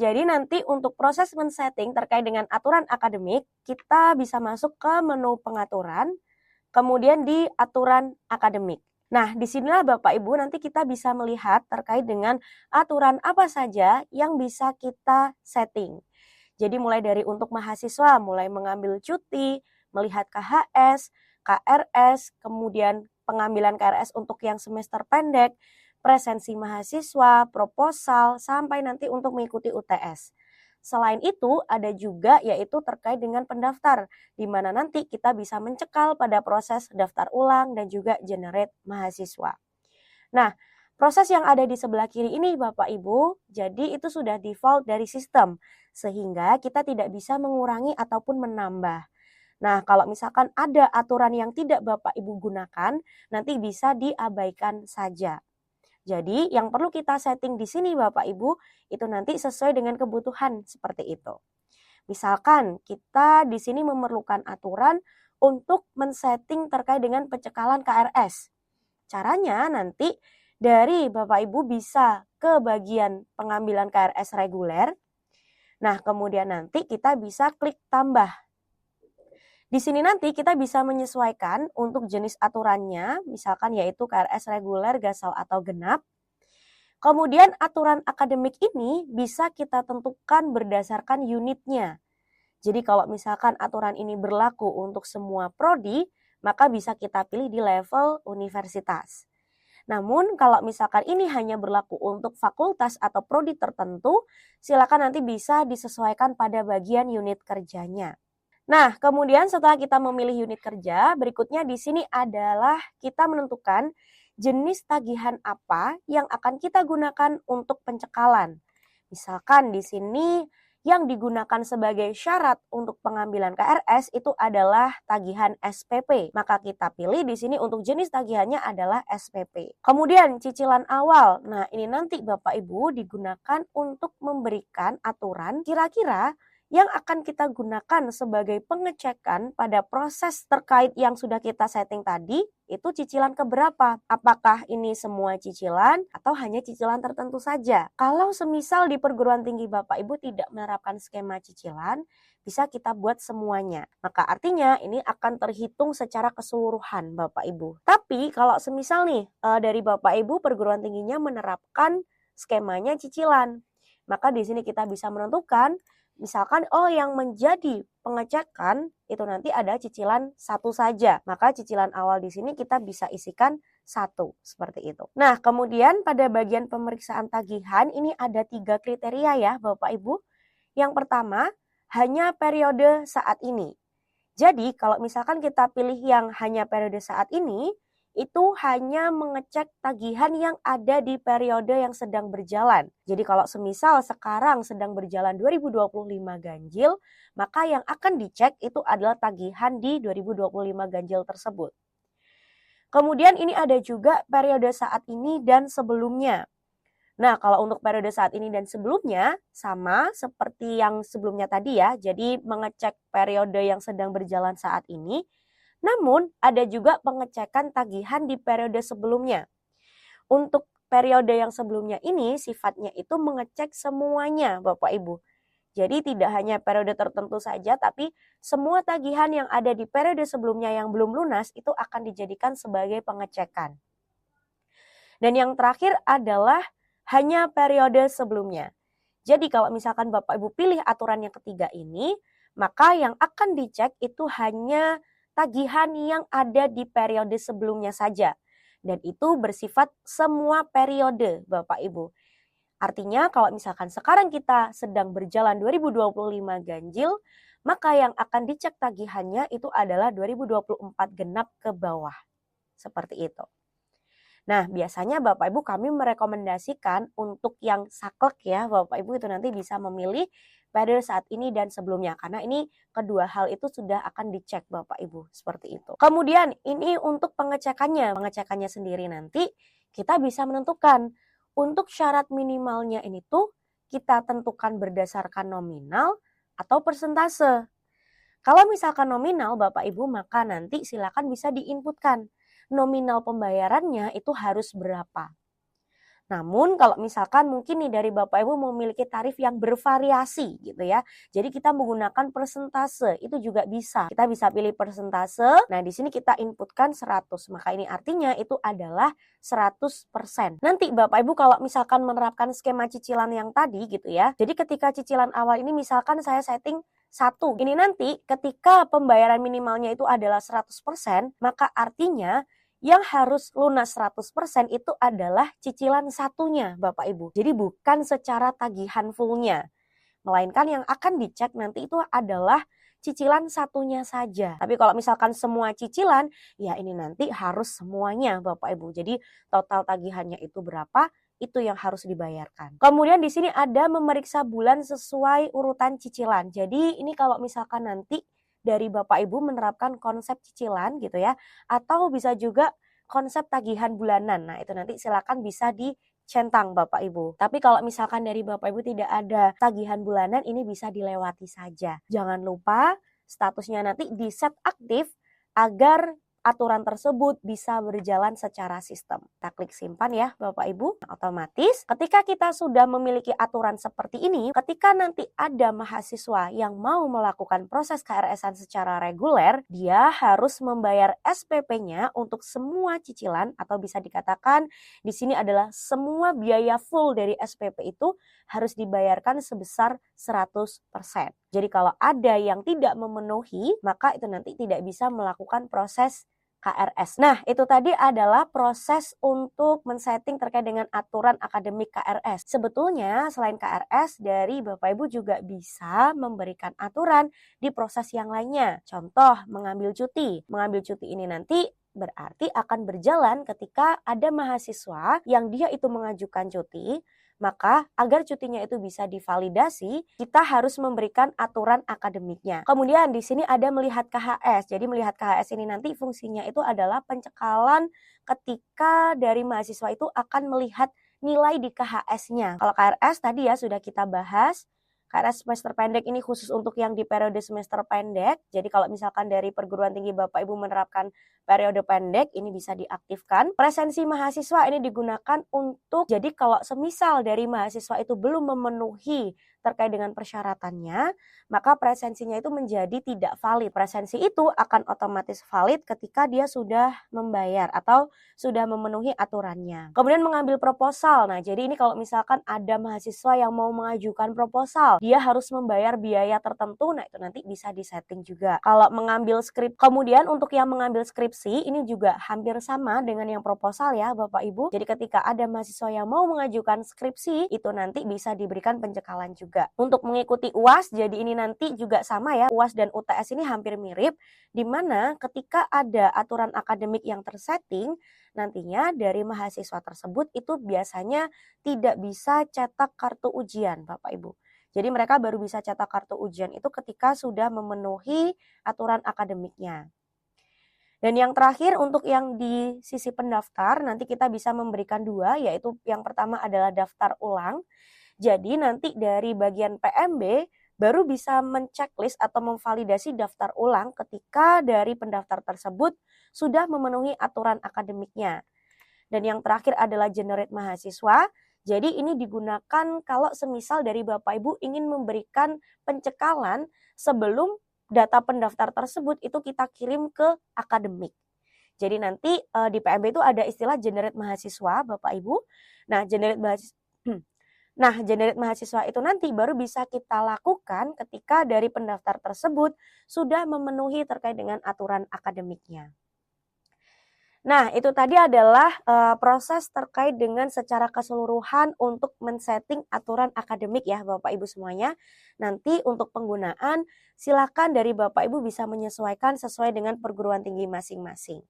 Jadi nanti untuk proses men-setting terkait dengan aturan akademik, kita bisa masuk ke menu pengaturan, kemudian di aturan akademik. Nah, disinilah Bapak Ibu nanti kita bisa melihat terkait dengan aturan apa saja yang bisa kita setting. Jadi mulai dari untuk mahasiswa, mulai mengambil cuti, melihat KHS, KRS, kemudian pengambilan KRS untuk yang semester pendek, presensi mahasiswa, proposal, sampai nanti untuk mengikuti UTS. Selain itu, ada juga yaitu terkait dengan pendaftar, di mana nanti kita bisa mencekal pada proses daftar ulang dan juga generate mahasiswa. Nah, proses yang ada di sebelah kiri ini Bapak Ibu, jadi itu sudah default dari sistem, sehingga kita tidak bisa mengurangi ataupun menambah. Nah, kalau misalkan ada aturan yang tidak Bapak Ibu gunakan, nanti bisa diabaikan saja. Jadi, yang perlu kita setting di sini Bapak Ibu, itu nanti sesuai dengan kebutuhan seperti itu. Misalkan kita di sini memerlukan aturan untuk men-setting terkait dengan pencekalan KRS. Caranya nanti dari Bapak Ibu bisa ke bagian pengambilan KRS reguler. Nah, kemudian nanti kita bisa klik tambah. Di sini nanti kita bisa menyesuaikan untuk jenis aturannya, misalkan yaitu KRS reguler, gasal atau genap. Kemudian aturan akademik ini bisa kita tentukan berdasarkan unitnya. Jadi kalau misalkan aturan ini berlaku untuk semua prodi, maka bisa kita pilih di level universitas. Namun kalau misalkan ini hanya berlaku untuk fakultas atau prodi tertentu, silakan nanti bisa disesuaikan pada bagian unit kerjanya. Nah, kemudian setelah kita memilih unit kerja, berikutnya di sini adalah kita menentukan jenis tagihan apa yang akan kita gunakan untuk pencekalan. Misalkan di sini yang digunakan sebagai syarat untuk pengambilan KRS itu adalah tagihan SPP. Maka kita pilih di sini untuk jenis tagihannya adalah SPP. Kemudian cicilan awal. Nah, ini nanti Bapak Ibu digunakan untuk memberikan aturan kira-kira yang akan kita gunakan sebagai pengecekan pada proses terkait yang sudah kita setting tadi, itu cicilan keberapa? Apakah ini semua cicilan atau hanya cicilan tertentu saja? Kalau semisal di perguruan tinggi Bapak Ibu tidak menerapkan skema cicilan, bisa kita buat semuanya. Maka artinya ini akan terhitung secara keseluruhan Bapak Ibu. Tapi kalau semisal nih dari Bapak Ibu perguruan tingginya menerapkan skemanya cicilan, maka di sini kita bisa menentukan misalkan yang menjadi pengecekan itu nanti ada cicilan satu saja. Maka cicilan awal di sini kita bisa isikan satu seperti itu. Nah, kemudian pada bagian pemeriksaan tagihan ini ada 3 kriteria ya Bapak Ibu. Yang pertama, hanya periode saat ini. Jadi kalau misalkan kita pilih yang hanya periode saat ini, itu hanya mengecek tagihan yang ada di periode yang sedang berjalan. Jadi kalau semisal sekarang sedang berjalan 2025 ganjil, maka yang akan dicek itu adalah tagihan di 2025 ganjil tersebut. Kemudian ini ada juga periode saat ini dan sebelumnya. Nah, kalau untuk periode saat ini dan sebelumnya, sama seperti yang sebelumnya tadi ya, jadi mengecek periode yang sedang berjalan saat ini. Namun, ada juga pengecekan tagihan di periode sebelumnya. Untuk periode yang sebelumnya ini, sifatnya itu mengecek semuanya, Bapak Ibu. Jadi tidak hanya periode tertentu saja, tapi semua tagihan yang ada di periode sebelumnya yang belum lunas, itu akan dijadikan sebagai pengecekan. Dan yang terakhir adalah hanya periode sebelumnya. Jadi kalau misalkan Bapak Ibu pilih aturan yang ketiga ini, maka yang akan dicek itu hanya tagihan yang ada di periode sebelumnya saja. Dan itu bersifat semua periode Bapak Ibu. Artinya kalau misalkan sekarang kita sedang berjalan 2025 ganjil, maka yang akan dicek tagihannya itu adalah 2024 genap ke bawah. Seperti itu. Nah, biasanya Bapak Ibu kami merekomendasikan untuk yang saklek ya, Bapak Ibu itu nanti bisa memilih periode saat ini dan sebelumnya. Karena ini kedua hal itu sudah akan dicek Bapak Ibu, seperti itu. Kemudian ini untuk pengecekannya. Pengecekannya sendiri nanti kita bisa menentukan untuk syarat minimalnya ini tuh kita tentukan berdasarkan nominal atau persentase. Kalau misalkan nominal Bapak Ibu maka nanti silakan bisa diinputkan. Nominal pembayarannya itu harus berapa. Namun kalau misalkan mungkin nih dari Bapak Ibu memiliki tarif yang bervariasi gitu ya. Jadi kita menggunakan persentase itu juga bisa. Kita bisa pilih persentase. Nah, di sini kita inputkan 100. Maka ini artinya itu adalah 100%. Nanti Bapak Ibu kalau misalkan menerapkan skema cicilan yang tadi gitu ya. Jadi ketika cicilan awal ini misalkan saya setting 1. Ini nanti ketika pembayaran minimalnya itu adalah 100%, maka artinya yang harus lunas 100% itu adalah cicilan satunya Bapak Ibu. Jadi bukan secara tagihan fullnya. Melainkan yang akan dicek nanti itu adalah cicilan satunya saja. Tapi kalau misalkan semua cicilan, ya ini nanti harus semuanya Bapak Ibu. Jadi total tagihannya itu berapa, itu yang harus dibayarkan. Kemudian di sini ada memeriksa bulan sesuai urutan cicilan. Jadi ini kalau misalkan nanti dari Bapak Ibu menerapkan konsep cicilan gitu ya, atau bisa juga konsep tagihan bulanan. Nah, itu nanti silakan bisa dicentang Bapak Ibu. Tapi kalau misalkan dari Bapak Ibu tidak ada tagihan bulanan, ini bisa dilewati saja. Jangan lupa statusnya nanti di set aktif agar aturan tersebut bisa berjalan secara sistem. Kita klik simpan ya Bapak Ibu. Otomatis ketika kita sudah memiliki aturan seperti ini, ketika nanti ada mahasiswa yang mau melakukan proses KRS-an secara reguler, dia harus membayar SPP-nya untuk semua cicilan atau bisa dikatakan di sini adalah semua biaya full dari SPP itu harus dibayarkan sebesar 100%. Jadi kalau ada yang tidak memenuhi, maka itu nanti tidak bisa melakukan proses KRS. Nah, itu tadi adalah proses untuk men-setting terkait dengan aturan akademik KRS. Sebetulnya selain KRS, dari Bapak Ibu juga bisa memberikan aturan di proses yang lainnya. Contoh, mengambil cuti. Mengambil cuti ini nanti berarti akan berjalan ketika ada mahasiswa yang dia itu mengajukan cuti, maka agar cutinya itu bisa divalidasi, kita harus memberikan aturan akademiknya. Kemudian di sini ada melihat KHS. Jadi melihat KHS ini nanti fungsinya itu adalah pencekalan ketika dari mahasiswa itu akan melihat nilai di KHS-nya. Kalau KRS tadi ya sudah kita bahas. KRS semester pendek ini khusus untuk yang di periode semester pendek. Jadi kalau misalkan dari perguruan tinggi Bapak Ibu menerapkan periode pendek, ini bisa diaktifkan. Presensi mahasiswa ini digunakan untuk, jadi kalau semisal dari mahasiswa itu belum memenuhi terkait dengan persyaratannya, maka presensinya itu menjadi tidak valid. Presensi itu akan otomatis valid ketika dia sudah membayar atau sudah memenuhi aturannya. Kemudian mengambil proposal. Nah, jadi ini kalau misalkan ada mahasiswa yang mau mengajukan proposal, dia harus membayar biaya tertentu, nah itu nanti bisa disetting juga. Kalau mengambil skrip, kemudian untuk yang mengambil skripsi, ini juga hampir sama dengan yang proposal ya Bapak Ibu. Jadi ketika ada mahasiswa yang mau mengajukan skripsi, itu nanti bisa diberikan pencekalan juga. Untuk mengikuti UAS, jadi ini nanti juga sama ya, UAS dan UTS ini hampir mirip, di mana ketika ada aturan akademik yang tersetting, nantinya dari mahasiswa tersebut itu biasanya tidak bisa cetak kartu ujian Bapak Ibu. Jadi mereka baru bisa cetak kartu ujian itu ketika sudah memenuhi aturan akademiknya. Dan yang terakhir untuk yang di sisi pendaftar, nanti kita bisa memberikan dua, yaitu yang pertama adalah daftar ulang. Jadi nanti dari bagian PMB baru bisa menceklis atau memvalidasi daftar ulang ketika dari pendaftar tersebut sudah memenuhi aturan akademiknya. Dan yang terakhir adalah generate mahasiswa. Jadi ini digunakan kalau semisal dari Bapak Ibu ingin memberikan pencekalan sebelum data pendaftar tersebut itu kita kirim ke akademik. Jadi nanti di PMB itu ada istilah generate mahasiswa Bapak Ibu. Nah, generate mahasiswa itu nanti baru bisa kita lakukan ketika dari pendaftar tersebut sudah memenuhi terkait dengan aturan akademiknya. Nah, itu tadi adalah proses terkait dengan secara keseluruhan untuk men-setting aturan akademik ya Bapak Ibu semuanya. Nanti untuk penggunaan silakan dari Bapak Ibu bisa menyesuaikan sesuai dengan perguruan tinggi masing-masing.